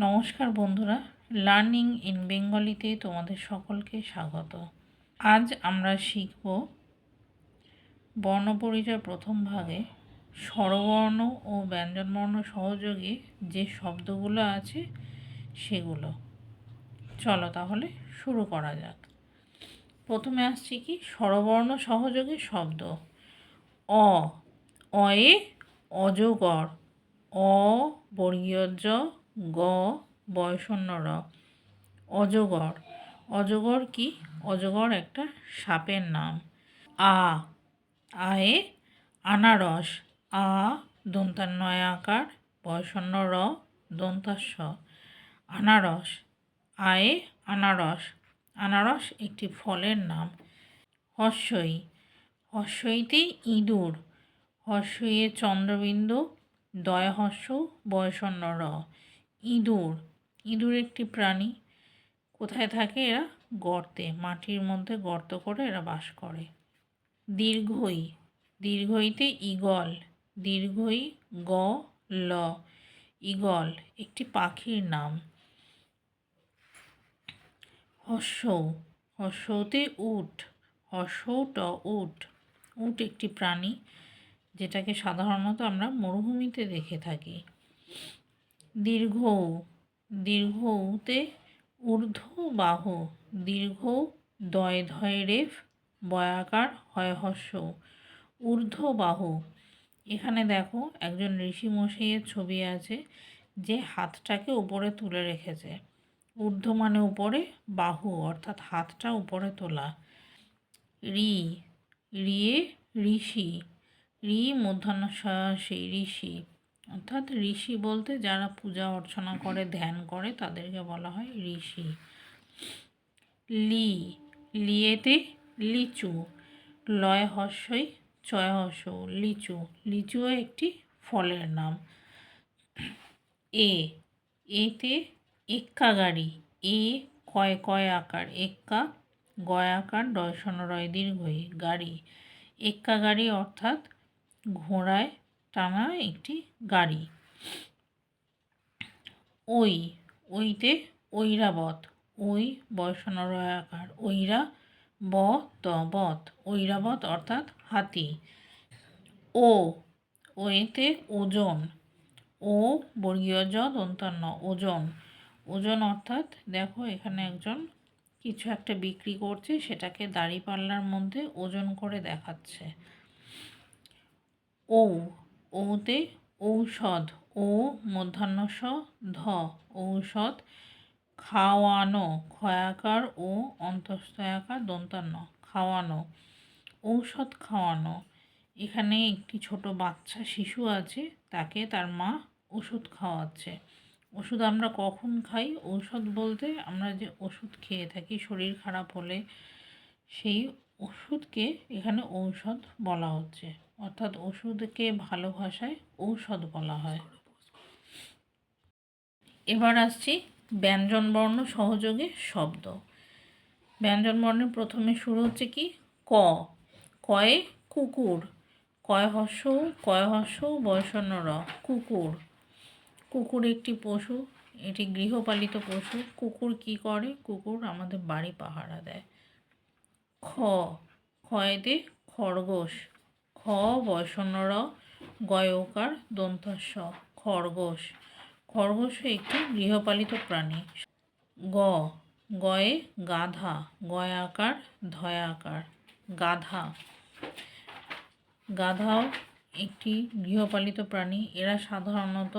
নমস্কার বন্ধুরা, learning in বেঙ্গলিতে তোমাদের সকলকে স্বাগত। আজ আমরা শিখব বর্ণপরিচয় প্রথম ভাগে স্বরবর্ণ ও ব্যঞ্জনবর্ণ সহযোগে যে শব্দগুলো আছে সেগুলো। চলো তাহলে শুরু করা যাক। প্রথমে আসছে কি স্বরবর্ণ সহযোগে শব্দ। অ, অয়ে অজগর, অ বর্গীয় জ, গ বয়শূন্য র, অজগর। অজগর কি? অজগর একটা সাপের নাম। আ, আয়ে আনারস, আ দন্তান্বয় আকার বয়শূন্য র দন্তাস্ব, আনারস। আয়ে আনারস, আনারস একটি ফলের নাম। হর্ষই, হর্ষইতে ইঁদুর, হর্ষইয়ে চন্দ্রবিন্দু দয় হর্ষ বয়শূন্য র, ইঁদুর। ইঁদুর একটি প্রাণী। কোথায় থাকে এরা? গর্তে, মাটির মধ্যে গর্ত করে এরা বাস করে। দীর্ঘই, দীর্ঘইতে ঈগল, দীর্ঘই গ ল, ঈগল একটি পাখির নাম। হর্ষৌ, হর্ষৌতে উট, হর্ষৌট উট, উট একটি প্রাণী যেটাকে সাধারণত আমরা মরুভূমিতে দেখে থাকি। দীর্ঘৌ, দীর্ঘৌতে ঊর্ধ্ববাহু, দীর্ঘ দয় ধয় রেফ বয়াকার হয় হর্ষৌ, ঊর্ধ্ববাহু। এখানে দেখো একজন ঋষিমশাইয়ের ছবি আছে যে হাতটাকে উপরে তুলে রেখেছে। ঊর্ধ্ব মানে উপরে, বাহু অর্থাৎ হাতটা উপরে তোলা। ঋ, ঋয়ে ঋষি, ঋ মূর্ধন্য ষী ঋষি, অর্থাৎ ঋষি বলতে যারা পূজা অর্চনা করে ধ্যান করে তাদেরকে বলা হয় ঋষি। লি, লিয়েতে লিচু, লয় হর্ষই চয় হর্ষ, লিচু, লিচুও একটি ফলের নাম। এ, এতে এক্কা গাড়ি, এ কয় কয় আকার, এক্কা গয় আকার ডয়শূন্য রয় দীর্ঘই গাড়ি, এক্কা গাড়ি অর্থাৎ ঘোড়ায় টানা একটি গাড়ি। ওই, ওইতে ঐরাবত, ওই বয়শূন্য রয় আকার, ঐরা ব ত বত, ঐরাবত অর্থাৎ হাতি। ও, ওয়েতে ওজন, ও বর্গীয় জ দন্তান্ন ওজন, ওজন অর্থাৎ দেখো এখানে একজন কিছু একটা বিক্রি করছে, সেটাকে দাঁড়িপাল্লার মধ্যে ওজন করে দেখাচ্ছে। ঔ, ওতে ঔষধ, ও মূর্ধন্য ষ ধ, ঔষধ। খাওয়ানো, ক্ষয়াকার ও অন্তঃস্থয়াকার দন্তান্ন, খাওয়ানো, ঔষধ খাওয়ানো। এখানে একটি ছোট বাচ্চা শিশু আছে, তাকে তার মা ওষুধ খাওয়াচ্ছে। ওষুধ আমরা কখন খাই? ঔষধ বলতে আমরা যে ওষুধ খেয়ে থাকি শরীর খারাপ হলে, সেই ওষুধকে এখানে ঔষধ বলা হচ্ছে, অর্থাৎ ওষুধকে ভালো ভাষায় ঔষধ বলা হয়। এবার আসছি ব্যঞ্জনবর্ণ সহযোগে শব্দ। ব্যঞ্জনবর্ণের প্রথমে শুরু হচ্ছে কি? ক, কয়ে কুকুর, কয় হর্ষ বয়শূন্য র, কুকুর। কুকুর একটি পশু, এটি গৃহপালিত পশু। কুকুর কি করে? কুকুর আমাদের বাড়ি পাহারা দেয়। খ, খয়েতে খরগোশ, খ বয়শূন্য র গয়কার দন্তস্ব, খরগোশ। খরগোশ একটি গৃহপালিত প্রাণী। গ, গয়ে গাধা, গয় আকার ধয় আকার, গাধা। গাধাও একটি গৃহপালিত প্রাণী। এরা সাধারণত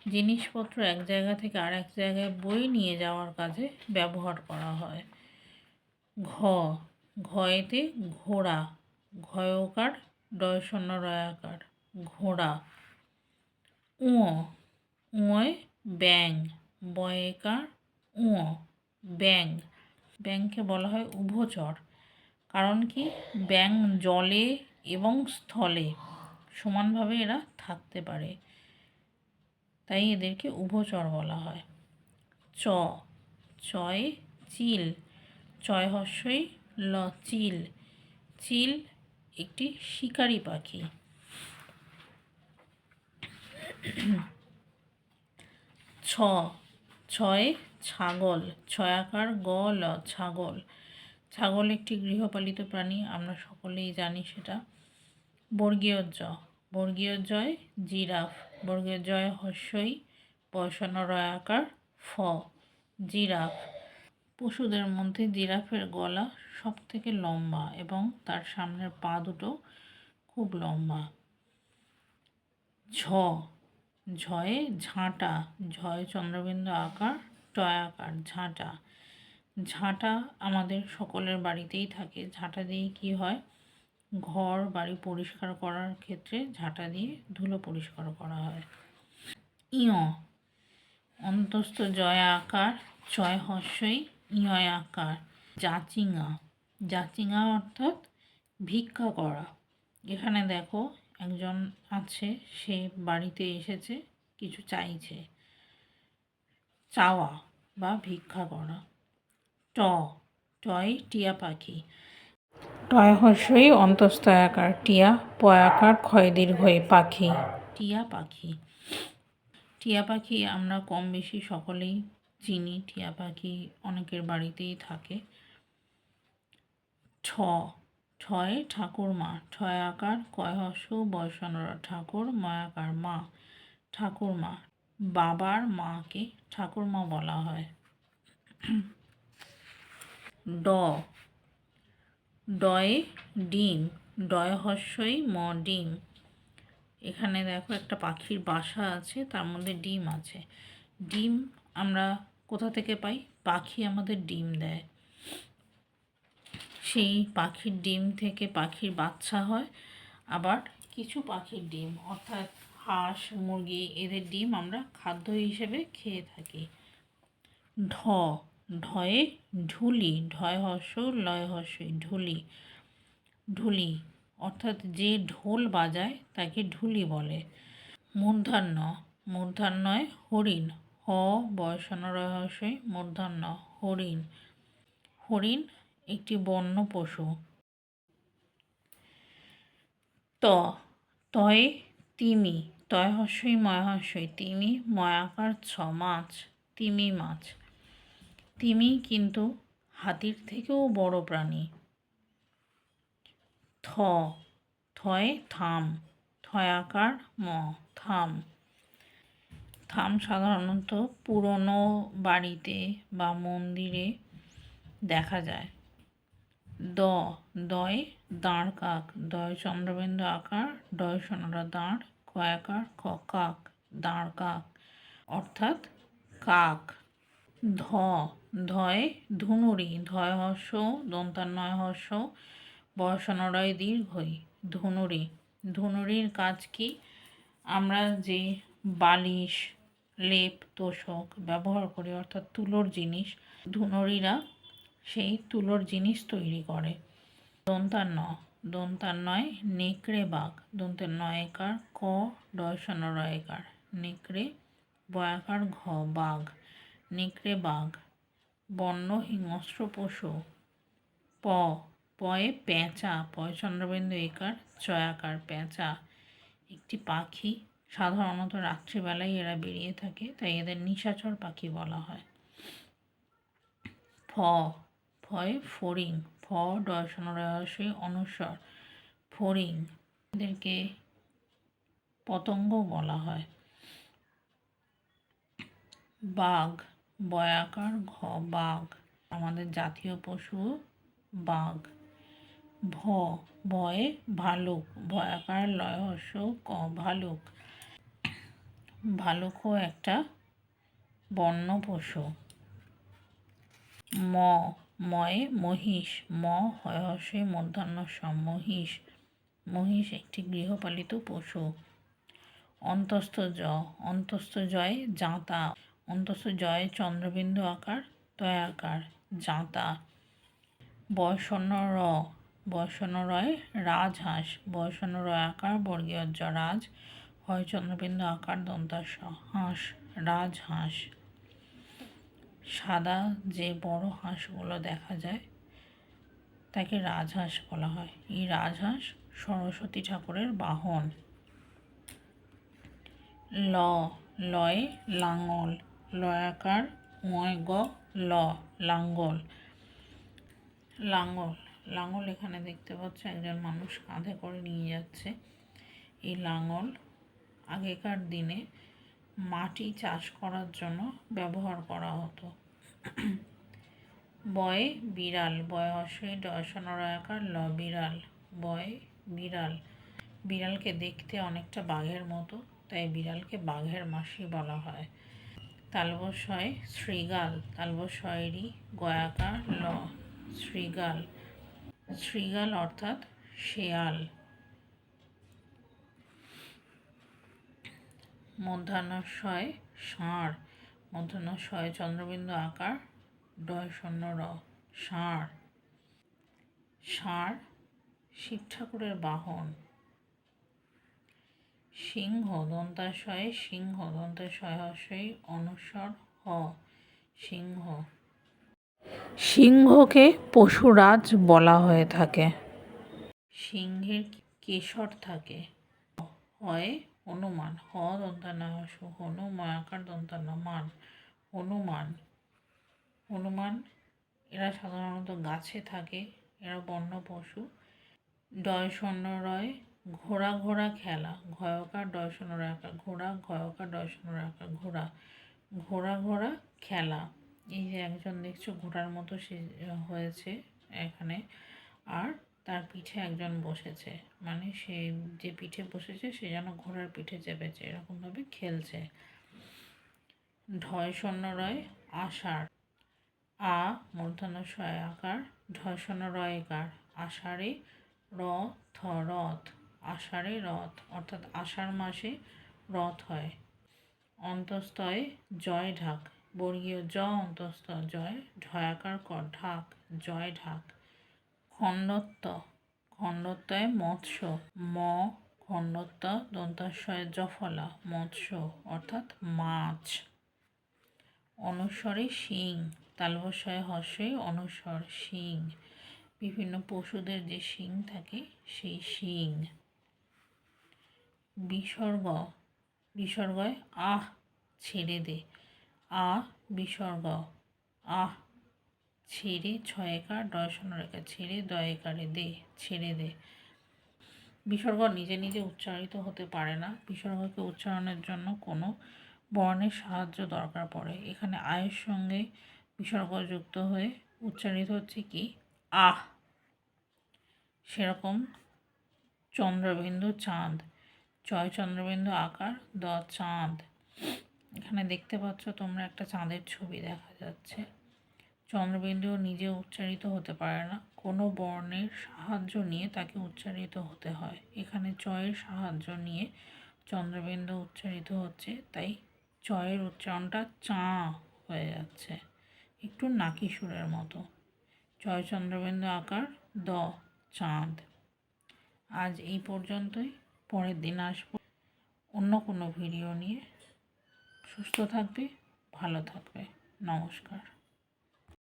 জিনিসপত্র এক জায়গা থেকে আরেক জায়গায় বয়ে নিয়ে যাওয়ার কাজে ব্যবহার করা হয়। ঘ, ঘয়েতে ঘোড়া, ঘয়কার ডয়শূন্য রয়াকার, ঘোড়া। উঁ, উঁয়ে ব্যাং, বয়কার উঁ, ব্যাং। ব্যাংকে বলা হয় উভচর। কারণ কি? ব্যাং জলে এবং স্থলে সমানভাবে এরা থাকতে পারে, তাই এদেরকে উভচর বলা হয়। চ, চয়ে চিল, চয় হর্ষই ল, চিল, চিল একটি শিকারী পাখি। ছ, ছয় ছাগল, ছয়াকার গ ল ছাগল। ছাগল একটি গৃহপালিত প্রাণী, আমরা সকলেই জানি সেটা। বর্গীয় জ, বর্গীয় জয় জিরাফ, বর্গীয় জয় হস্যই বয়সন রয়াকার ফ, জিরাফ। পশুদের মধ্যে জিরাফের গলা সব থেকে লম্বা এবং তার সামনের পা দুটো খুব লম্বা। ঝ, ঝয়ে ঝাঁটা, ঝয় চন্দ্রবিন্দু আকার টয়াকার ঝাঁটা। ঝাঁটা আমাদের সকলের বাড়িতেই থাকে। ঝাঁটা দিয়ে কি হয়, ঘর বাড়ি পরিষ্কার করার ক্ষেত্রে ঝাঁটা দিয়ে ধুলো পরিষ্কার করা হয়। ইয়, অন্তস্থ জয় আকার চয় হস্যই ইয় আকার জাচিঙা। জাচিঙা অর্থাৎ ভিক্ষা করা। এখানে দেখো একজন আছে, সে বাড়িতে এসেছে, কিছু চাইছে, চাওয়া বা ভিক্ষা করা। ট, টয় টিয়া পাখি, টয় হস্যই অন্তস্থ আকার টিয়া পয়াকার ক্ষয় দীর্ঘই পাখি, টিয়া পাখি। টিয়া পাখি আমরা কম বেশি সকলেই চিনি, টিয়া পাখি অনেকের বাড়িতেই থাকে। ঠ, ঠয়ে ঠাকুরমা, ঠয় আকার কয় হস্য বয়সনরা ঠাকুর ময়াকার মা, ঠাকুরমা। বাবার মাকে ঠাকুরমা বলা হয়। ড, ডয়ে ডিম, ডয় হস্যই ম ডিম। এখানে দেখো একটা পাখির বাসা আছে, তার মধ্যে ডিম আছে। ডিম আমরা কোথা থেকে পাই? পাখি আমাদের ডিম দেয়, সেই পাখির ডিম থেকে পাখির বাচ্চা হয়। আবার কিছু পাখির ডিম অর্থাৎ হাঁস মুরগি এদের ডিম আমরা খাদ্য হিসেবে খেয়ে থাকি। ঢ, ঢয়ে ঢুলি, ঢয় হস্য লয় হস্যই ঢুলি। ঢুলি অর্থাৎ যে ঢোল বাজায় তাকে ঢুলি বলে। মূর্ধন্য, মূর্ধন্যয় হরিণ, হ বয়সন রহস্যই মূর্ধন্য হরিণ। হরিণ একটি বন্য পশু। ত, তয়ে তিমি, তয় হস্যই ময় হস্যই তিমি ময়াকার ছ মাছ, তিমি মাছ। তিমি কিন্তু হাতির থেকেও বড় প্রাণী। থ, থয়ে থাম, থয়াকার ম থাম। থাম সাধারণত পুরনো বাড়িতে বা মন্দিরে দেখা যায়। দ, দয়ে দাঁড় কাক, দয় চন্দ্রবিন্দু আকার ডয় সনরা দাঁড় কয়াকার খ কাক, দাঁড় কাক অর্থাৎ কাক। ধ, ধয়ে ধুনুরি, ধয় হস্য দন্তান্নয় হস্য বয়সনরায় দীর্ঘই ধুনুরি। ধুনুরির কাজ কি? আমরা যে বালিশ লেপ তোষক ব্যবহার করি অর্থাৎ তুলোর জিনিস, ধুনুরিরা সেই তুলোর জিনিস তৈরি করে। দন্তান্ন, দন্তান্নয় নেকড়ে বাঘ, দন্তের নয়কার ক ডয়সন রয়কার নেকড়ে বয়াকার ঘ বাঘ, নেকড়ে বাঘ বন্য হিংস্র পশু। প, পয়ে পেঁচা, পয় চন্দ্রবিন্দু একার চয়াকার পেঁচা একটি পাখি, সাধারণত রাত্রিবেলায় এরা বেরিয়ে থাকে, তাই এদের নিশাচর পাখি বলা হয়। ফ, ফয়ে ফড়িং, ফ ডয়সন রহস্যই অনুস্বর ফড়িং, এদেরকে পতঙ্গ বলা হয়। বাঘ, বয়াকার ঘ বাঘ, আমাদের জাতীয় পশু বাঘ। ভ, ভয়ে ভালুক, ভয়াকার লয় হস্য ক ভালুক, ভালুকও একটা বন্য পশু। ম, ময়ে মহিষ, ম হয় হস্যই মূর্ধন্য স মহিষ, মহিষ একটি গৃহপালিত পশু। অন্তস্থ জ, অন্তস্থ জয়ে জাঁতা, অন্তস্থ জয়ে চন্দ্রবিন্দু আকার তয়াকার জাঁতা। বয়সন্ন র, বয়সন্ন রয় রাজহাঁস, বয়সন্ন রয় আকার বর্গীয় জ রাজ, হয় চন্দ্রবিন্দু আকার দন্তাস হাঁস, রাজহাঁস। সাদা যে বড় হাঁসগুলো দেখা যায় তাকে রাজহাঁস বলা হয়। এই রাজহাঁস সরস্বতী ঠাকুরের বাহন। ল, লয়ে লাঙল, লয়াকার ময় গ ল লাঙ্গল। লাঙ্গল লাঙ্গল এখানে দেখতে পাচ্ছ একজন মানুষ কাঁধে করে নিয়ে যাচ্ছে। এই লাঙ্গল আগেকার দিনে মাটি চাষ করার জন্য ব্যবহার করা হতো। বয়ে বিড়াল, বয় হস্যই ডয়সনরয়াকার ল বিড়াল, বয় বিড়াল। বিড়ালকে দেখতে অনেকটা বাঘের মতো, তাই বিড়ালকে বাঘের মাসি বলা হয়। তালবস্যয় শৃগাল, তালবস্যয়েরই গয়াকার ল শৃগাল। শৃগাল অর্থাৎ শেয়াল। মধ্যাহ্নস্বয় ষাঁড়, মধ্যাহ্নস্বয় চন্দ্রবিন্দু আকার ডয় শূন্য র ষাঁড়। ষাঁড় শিব ঠাকুরের বাহন। সিংহ, দন্তাশয়ে সিংহ, দন্তাশয় হস্যই অনুস্বর হ সিংহ। সিংহকে পশুরাজ বলা হয়ে থাকে। সিংহের কেশর থাকে। হয় হনুমান, হ দন্তান্ন হস্য হনু ময়াকার দন্তান্ন মান, হনুমান। হনুমান এরা সাধারণত গাছে থাকে, এরা বন্য পশু। ডয় শূন্য রয় ঘোড়া, ঘোড়া খেলা, ঘয়কার ডয় শূন্য রাখা ঘোড়া, ঘয়কার ডয় শূন্য রাখা ঘোড়া। ঘোড়া ঘোড়া খেলা। এই যে একজন দেখছো ঘোড়ার মতো সে হয়েছে এখানে, আর তার পিঠে একজন বসেছে, মানে সে যে পিঠে বসেছে সে যেন ঘোড়ার পিঠে চেপেছে, এরকমভাবে খেলছে। ঢয় শূন্য রয় আষাঢ়, আ মূর্ধন্যস্বয় আকার ঢয় শূন্য রয়কার আষাঢ়ে র থ রথ, আষাঢ়ে রথ অর্থাৎ আষাঢ় মাসে রথ হয়। অন্তস্তয়ে জয় ঢাক, বর্গীয় জ অন্তস্থ জয় ঢয়াকার ক ঢাক, জয় ঢাক। খণ্ডত্ব, খণ্ডত্বয়ে মৎস্য, ম খণ্ডত্ব দন্তাশয় জফলা মৎস্য অর্থাৎ মাছ। অনুস্বরে শিং, তালবস্যয় হস্যই অনুস্বর শিং, বিভিন্ন পশুদের যে শিং থাকে সেই শিং। বিসর্গ, বিসর্গয় আহ ছেড়ে দে, আ বিসর্গ আহ ছেড়ে ছয়কার ডয় শূন্য রেখা ছেড়ে দয়কারে দে ছেড়ে দে। বিসর্গ নিজে নিজে উচ্চারিত হতে পারে না, বিসর্গকে উচ্চারণের জন্য কোনো বর্ণের সাহায্য দরকার পড়ে। এখানে আয়ের সঙ্গে বিসর্গ যুক্ত হয়ে উচ্চারিত হচ্ছে কি আহ। সেরকম চন্দ্রবিন্দু চাঁদ, চয় চন্দ্রবিন্দু আকার দ চাঁদ। এখানে দেখতে পাচ্ছ তোমরা একটা চাঁদের ছবি দেখা যাচ্ছে। চন্দ্রবিন্দু নিজে উচ্চারিত হতে পারে না, কোনো বর্ণের সাহায্য নিয়ে তাকে উচ্চারিত হতে হয়। এখানে চয়ের সাহায্য নিয়ে চন্দ্রবিন্দু উচ্চারিত হচ্ছে, তাই চয়ের উচ্চারণটা চাঁ হয়ে যাচ্ছে, একটু নাকি সুরের মতো। চয় চন্দ্রবিন্দু আকার দ চাঁদ। আজ এই পর্যন্তই, পরের দিন আসবো অন্য কোনো ভিডিও নিয়ে। সুস্থ থাকবে, ভালো থাকবে, নমস্কার।